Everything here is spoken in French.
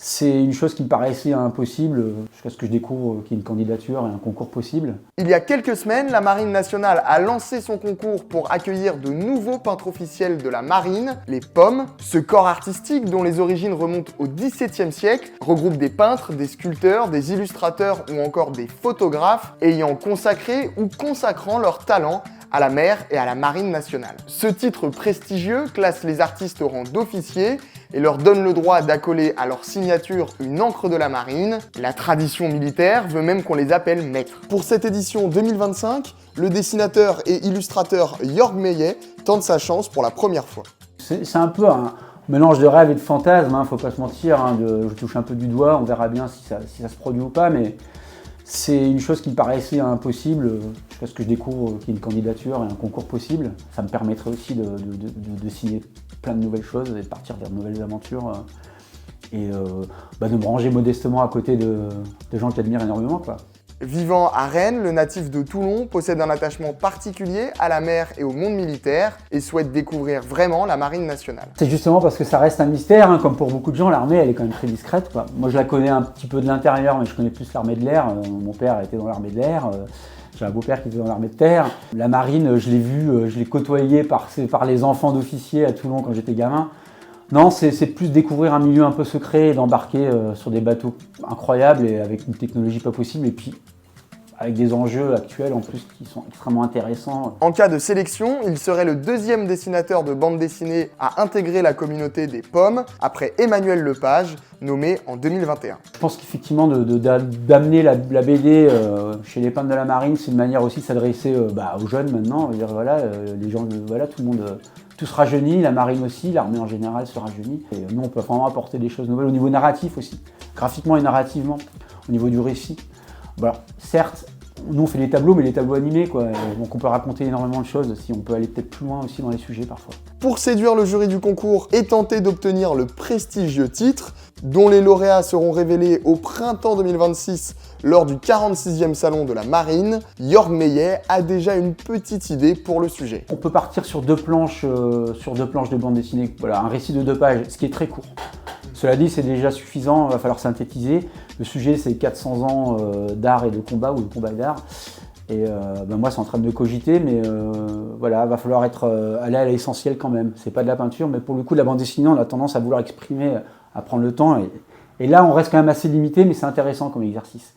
C'est une chose qui me paraissait impossible jusqu'à ce que je découvre qu'il y a une candidature et un concours possible. Il y a quelques semaines, la Marine nationale a lancé son concours pour accueillir de nouveaux peintres officiels de la Marine, les POM. Ce corps artistique, dont les origines remontent au XVIIe siècle, regroupe des peintres, des sculpteurs, des illustrateurs ou encore des photographes ayant consacré ou consacrant leur talent à la mer et à la Marine nationale. Ce titre prestigieux classe les artistes au rang d'officiers et leur donne le droit d'accoler à leur signature une encre de la marine. La tradition militaire veut même qu'on les appelle maîtres. Pour cette édition 2025, le dessinateur et illustrateur Jörg Meyer tente sa chance pour la première fois. C'est un peu un mélange de rêve et de fantasme, faut pas se mentir, je touche un peu du doigt, on verra bien si ça se produit ou pas, mais c'est une chose qui me paraissait impossible jusqu'à ce que je découvre qu'il y a une candidature et un concours possible. Ça me permettrait aussi de signer plein de nouvelles choses et de partir vers de nouvelles aventures et de me ranger modestement à côté de gens qui admirent énormément, quoi. Vivant à Rennes, le natif de Toulon possède un attachement particulier à la mer et au monde militaire et souhaite découvrir vraiment la Marine nationale. C'est justement parce que ça reste un mystère, comme pour beaucoup de gens, l'armée elle est quand même très discrète, quoi. Moi je la connais un petit peu de l'intérieur, mais je connais plus l'armée de l'air. Mon père était dans l'armée de l'air, j'ai un beau-père qui était dans l'armée de terre. La marine, je l'ai vue, je l'ai côtoyée par les enfants d'officiers à Toulon quand j'étais gamin. Non, c'est plus découvrir un milieu un peu secret et d'embarquer sur des bateaux incroyables et avec une technologie pas possible et puis avec des enjeux actuels en plus qui sont extrêmement intéressants. En cas de sélection, il serait le deuxième dessinateur de bande dessinée à intégrer la communauté des POM, après Emmanuel Lepage, nommé en 2021. Je pense qu'effectivement d'amener la BD chez les peintres de la marine, c'est une manière aussi de s'adresser aux jeunes maintenant. Dire, voilà, les gens, voilà, tout le monde, tout se rajeunit, la marine aussi, l'armée en général se rajeunit. Et nous, on peut vraiment apporter des choses nouvelles au niveau narratif aussi, graphiquement et narrativement, au niveau du récit. Voilà. Certes, nous on fait des tableaux, mais les tableaux animés, quoi. Donc on peut raconter énormément de choses, si on peut aller peut-être plus loin aussi dans les sujets parfois. Pour séduire le jury du concours et tenter d'obtenir le prestigieux titre, dont les lauréats seront révélés au printemps 2026 lors du 46e salon de la Marine, Jörg Meyer a déjà une petite idée pour le sujet. On peut partir sur deux planches de bande dessinée, voilà, un récit de 2 pages, ce qui est très court. Cela dit, c'est déjà suffisant, il va falloir synthétiser. Le sujet, c'est 400 ans d'art et de combat, ou de combat et d'art. Et moi, c'est en train de cogiter, mais voilà, il va falloir aller à l'essentiel quand même. C'est pas de la peinture, mais pour le coup, la bande dessinée, on a tendance à vouloir exprimer, à prendre le temps. Et là, on reste quand même assez limité, mais c'est intéressant comme exercice.